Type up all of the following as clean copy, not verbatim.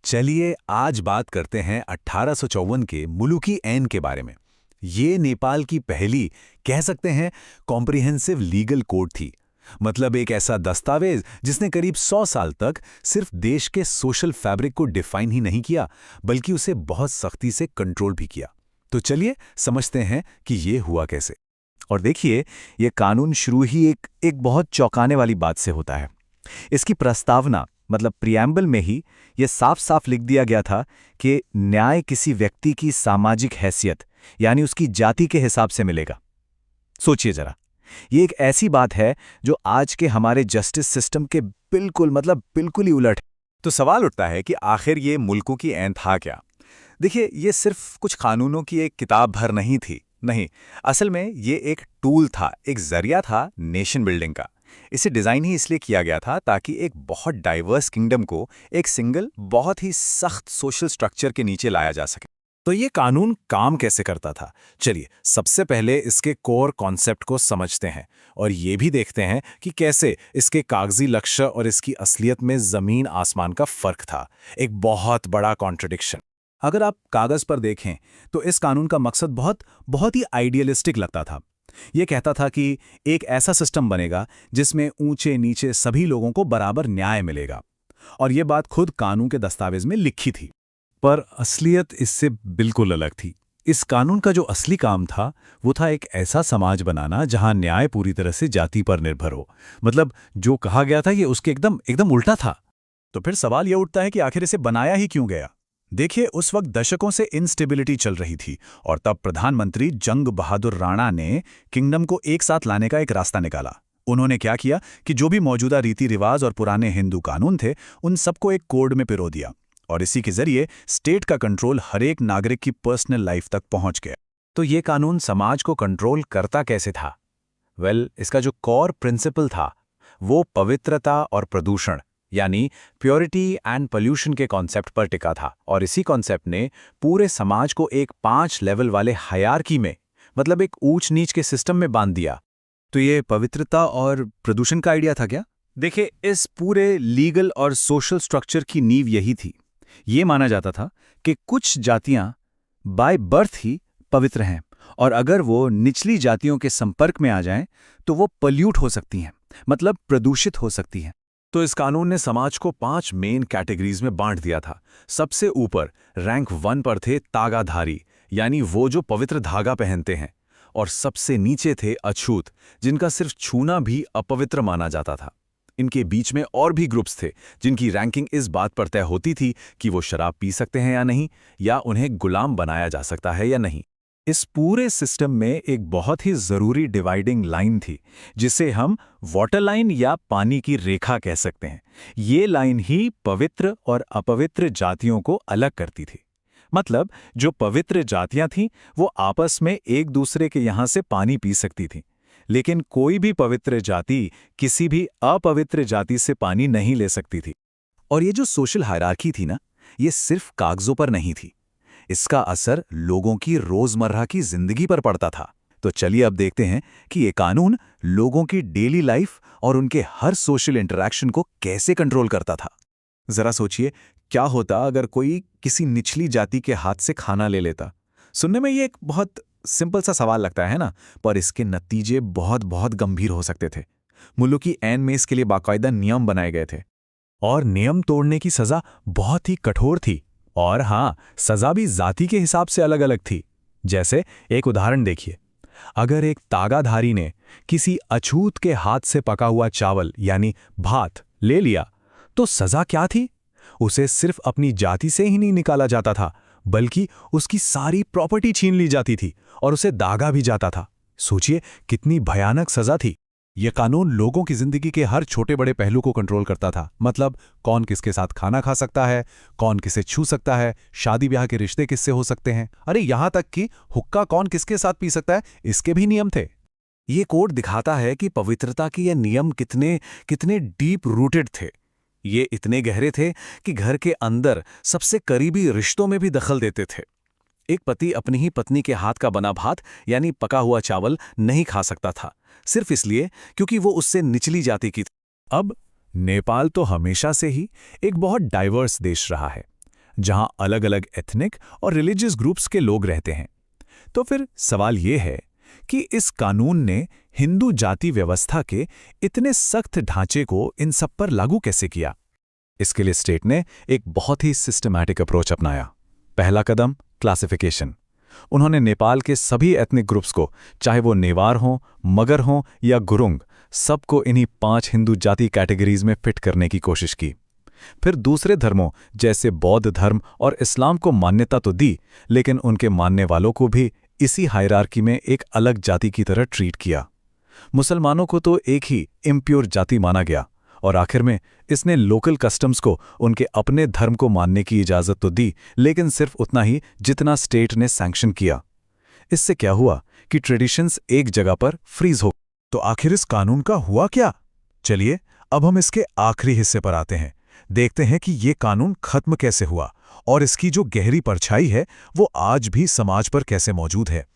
चलिए आज बात करते हैं 1854 के मुलुकी ऐन के बारे में। ये नेपाल की पहली, कह सकते हैं, कॉम्प्रिहेंसिव लीगल कोड थी। मतलब एक ऐसा दस्तावेज जिसने करीब 100 साल तक सिर्फ देश के सोशल फैब्रिक को डिफाइन ही नहीं किया, बल्कि उसे बहुत सख्ती से कंट्रोल भी किया। तो चलिए समझते हैं कि ये हुआ कैसे। और देखिए, ये कानून शुरू ही एक बहुत चौंकाने वाली बात से होता है। इसकी प्रस्तावना मतलब प्रियम्बल में ही ये साफ साफ लिख दिया गया था कि न्याय किसी व्यक्ति की सामाजिक हैसियत यानी उसकी जाति के हिसाब से मिलेगा। सोचिए जरा, ये एक ऐसी बात है जो आज के हमारे जस्टिस सिस्टम के बिल्कुल ही उलट है। तो सवाल उठता है कि आखिर ये मुल्कों की ऐन था क्या? देखिए, ये सिर्फ कुछ कानूनों की एक किताब भर नहीं थी। नहीं, असल में ये एक टूल था, एक जरिया था नेशन बिल्डिंग का। इसे डिज़ाइन ही इसलिए किया गया था ताकि एक बहुत डाइवर्स किंगडम को एक सिंगल, बहुत ही सख्त सोशल स्ट्रक्चर के नीचे लाया जा सके। तो ये कानून काम कैसे करता था? चलिए सबसे पहले इसके कोर कॉन्सेप्ट को समझते हैं और ये भी देखते हैं कि कैसे इसके कागजी लक्ष्य और इसकी असलियत में ज़मीन आसमान का फ़र्क था। एक बहुत बड़ा कॉन्ट्रडिक्शन। अगर आप कागज़ पर देखें तो इस कानून का मकसद बहुत ही आइडियलिस्टिक लगता था। ये कहता था कि एक ऐसा सिस्टम बनेगा जिसमें ऊंचे नीचे सभी लोगों को बराबर न्याय मिलेगा, और ये बात खुद कानून के दस्तावेज में लिखी थी। पर असलियत इससे बिल्कुल अलग थी। इस कानून का जो असली काम था वो था एक ऐसा समाज बनाना जहां न्याय पूरी तरह से जाति पर निर्भर हो। मतलब जो कहा गया था ये उसके एकदम एकदम उल्टा था। तो फिर सवाल ये उठता है कि आखिर इसे बनाया ही क्यों गया? देखिए, उस वक्त दशकों से इनस्टेबिलिटी चल रही थी और तब प्रधानमंत्री जंग बहादुर राणा ने किंगडम को एक साथ लाने का एक रास्ता निकाला। उन्होंने क्या किया कि जो भी मौजूदा रीति रिवाज और पुराने हिंदू कानून थे उन सबको एक कोड में पिरो दिया, और इसी के जरिए स्टेट का कंट्रोल हर एक नागरिक की पर्सनल लाइफ तक पहुंच गया। तो ये कानून समाज को कंट्रोल करता कैसे था? इसका जो कोर प्रिंसिपल था वो पवित्रता और प्रदूषण यानी प्योरिटी एंड पोल्यूशन के कॉन्सेप्ट पर टिका था। और इसी कॉन्सेप्ट ने पूरे समाज को एक 5 लेवल वाले हायरार्की में, मतलब एक ऊंच नीच के सिस्टम में बांध दिया। तो ये पवित्रता और प्रदूषण का आइडिया था क्या? देखिए, इस पूरे लीगल और सोशल स्ट्रक्चर की नींव यही थी। ये माना जाता था कि कुछ जातियां बाय बर्थ ही पवित्र हैं, और अगर वो निचली जातियों के संपर्क में आ जाएं तो वो पोल्यूट हो सकती हैं, मतलब प्रदूषित हो सकती हैं। तो इस कानून ने समाज को 5 मेन कैटेगरीज में बांट दिया था। सबसे ऊपर रैंक 1 पर थे तागाधारी, यानी वो जो पवित्र धागा पहनते हैं, और सबसे नीचे थे अछूत, जिनका सिर्फ छूना भी अपवित्र माना जाता था। इनके बीच में और भी ग्रुप्स थे जिनकी रैंकिंग इस बात पर तय होती थी कि वो शराब पी सकते हैं या नहीं, या उन्हें गुलाम बनाया जा सकता है या नहीं। इस पूरे सिस्टम में एक बहुत ही जरूरी डिवाइडिंग लाइन थी जिसे हम वाटर लाइन या पानी की रेखा कह सकते हैं। ये लाइन ही पवित्र और अपवित्र जातियों को अलग करती थी। मतलब जो पवित्र जातियां थीं वो आपस में एक दूसरे के यहां से पानी पी सकती थीं, लेकिन कोई भी पवित्र जाति किसी भी अपवित्र जाति से पानी नहीं ले सकती थी। और ये जो सोशल हायरार्की थी ना, ये सिर्फ कागजों पर नहीं थी, इसका असर लोगों की रोजमर्रा की जिंदगी पर पड़ता था। तो चलिए अब देखते हैं कि ये कानून लोगों की डेली लाइफ और उनके हर सोशल इंटरैक्शन को कैसे कंट्रोल करता था। जरा सोचिए, क्या होता अगर कोई किसी निचली जाति के हाथ से खाना ले लेता? सुनने में ये एक बहुत सिंपल सा सवाल लगता है ना, पर इसके नतीजे बहुत गंभीर हो सकते थे। मुल्की ऐन में इसके लिए बाकायदा नियम बनाए गए थे, और नियम तोड़ने की सजा बहुत ही कठोर थी। और हाँ, सजा भी जाति के हिसाब से अलग अलग थी। जैसे एक उदाहरण देखिए, अगर एक तागाधारी ने किसी अछूत के हाथ से पका हुआ चावल यानी भात ले लिया तो सजा क्या थी? उसे सिर्फ अपनी जाति से ही नहीं निकाला जाता था, बल्कि उसकी सारी प्रॉपर्टी छीन ली जाती थी और उसे दागा भी जाता था। सोचिए कितनी भयानक सजा थी। यह कानून लोगों की जिंदगी के हर छोटे बड़े पहलू को कंट्रोल करता था। मतलब कौन किसके साथ खाना खा सकता है, कौन किसे छू सकता है, शादी ब्याह के रिश्ते किससे हो सकते हैं, अरे यहां तक कि हुक्का कौन किसके साथ पी सकता है, इसके भी नियम थे। ये कोड दिखाता है कि पवित्रता के ये नियम कितने डीप रूटेड थे। ये इतने गहरे थे कि घर के अंदर सबसे करीबी रिश्तों में भी दखल देते थे। एक पति अपनी ही पत्नी के हाथ का बना भात यानी पका हुआ चावल नहीं खा सकता था, सिर्फ इसलिए क्योंकि वो उससे निचली जाति की थी। अब नेपाल तो हमेशा से ही एक बहुत डाइवर्स देश रहा है। जहां अलग अलग एथनिक और रिलीजियस ग्रुप्स के लोग रहते हैं। तो फिर सवाल ये है कि इस कानून ने हिंदू जाति व्यवस्था के इतने सख्त ढांचे को इन सब पर लागू कैसे किया? इसके लिए स्टेट ने एक बहुत ही सिस्टमैटिक अप्रोच अपनाया। पहला कदम, क्लासिफिकेशन। उन्होंने नेपाल के सभी एथनिक ग्रुप्स को, चाहे वो नेवार हों, मगर हों या गुरुंग, सबको इन्हीं 5 हिंदू जाति कैटेगरीज में फिट करने की कोशिश की। फिर दूसरे धर्मों जैसे बौद्ध धर्म और इस्लाम को मान्यता तो दी, लेकिन उनके मानने वालों को भी इसी हायरार्की में एक अलग जाति की तरह ट्रीट किया। मुसलमानों को तो एक ही इम्प्योर जाति माना गया, और आखिर में इसने लोकल कस्टम्स को उनके अपने धर्म को मानने की इजाज़त तो दी, लेकिन सिर्फ उतना ही जितना स्टेट ने सैंक्शन किया। इससे क्या हुआ कि ट्रेडिशंस एक जगह पर फ्रीज हो। तो आखिर इस कानून का हुआ क्या? चलिए अब हम इसके आखिरी हिस्से पर आते हैं। देखते हैं कि ये कानून खत्म कैसे हुआ और इसकी जो गहरी परछाई है वो आज भी समाज पर कैसे मौजूद है।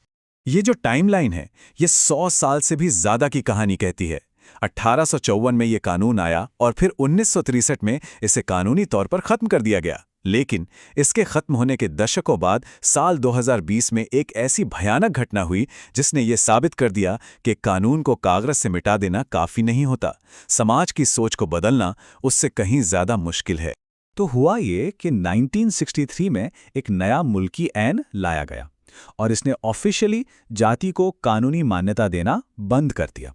ये जो टाइमलाइन है ये 100 साल से भी ज्यादा की कहानी कहती है। 1854 में ये कानून आया और फिर 1963 में इसे कानूनी तौर पर खत्म कर दिया गया। लेकिन इसके खत्म होने के दशकों बाद साल 2020 में एक ऐसी भयानक घटना हुई जिसने ये साबित कर दिया कि कानून को कागज से मिटा देना काफी नहीं होता। समाज की सोच को बदलना उससे कहीं ज्यादा मुश्किल है। तो हुआ ये कि 1963 में एक नया मुल्की ऐन लाया गया और इसने ऑफिशियली जाति को कानूनी मान्यता देना बंद कर दिया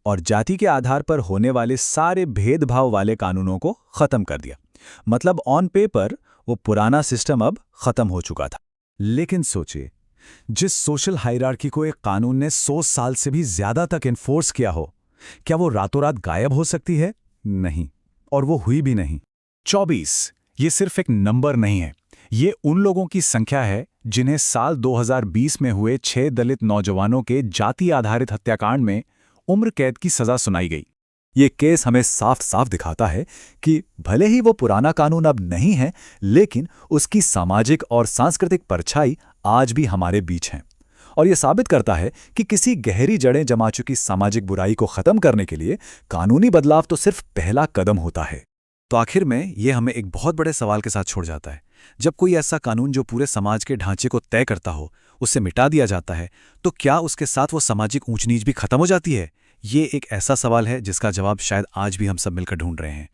और जाति के आधार पर होने वाले सारे भेदभाव वाले कानूनों को खत्म कर दिया। मतलब ऑन पेपर वो पुराना सिस्टम अब खत्म हो चुका था। लेकिन सोचिए, जिस सोशल हायरार्की को एक कानून ने 100 साल से भी ज्यादा तक एनफोर्स किया हो, क्या वो रातों रात गायब हो सकती है? नहीं, और वो हुई भी नहीं। 24 ये सिर्फ एक नंबर नहीं है, ये उन लोगों की संख्या है जिन्हें साल 2020 में हुए 6 दलित नौजवानों के जाति आधारित हत्याकांड में उम्र कैद की सजा सुनाई गई। ये केस हमें साफ साफ दिखाता है कि भले ही वो पुराना कानून अब नहीं है, लेकिन उसकी सामाजिक और सांस्कृतिक परछाई आज भी हमारे बीच है। और ये साबित करता है कि किसी गहरी जड़ें जमा चुकी सामाजिक बुराई को खत्म करने के लिए कानूनी बदलाव तो सिर्फ पहला कदम होता है। तो आखिर में ये हमें एक बहुत बड़े सवाल के साथ छोड़ जाता है। जब कोई ऐसा कानून जो पूरे समाज के ढांचे को तय करता हो, उसे मिटा दिया जाता है, तो क्या उसके साथ वो सामाजिक ऊंच नीच भी खत्म हो जाती है? ये एक ऐसा सवाल है जिसका जवाब शायद आज भी हम सब मिलकर ढूंढ रहे हैं।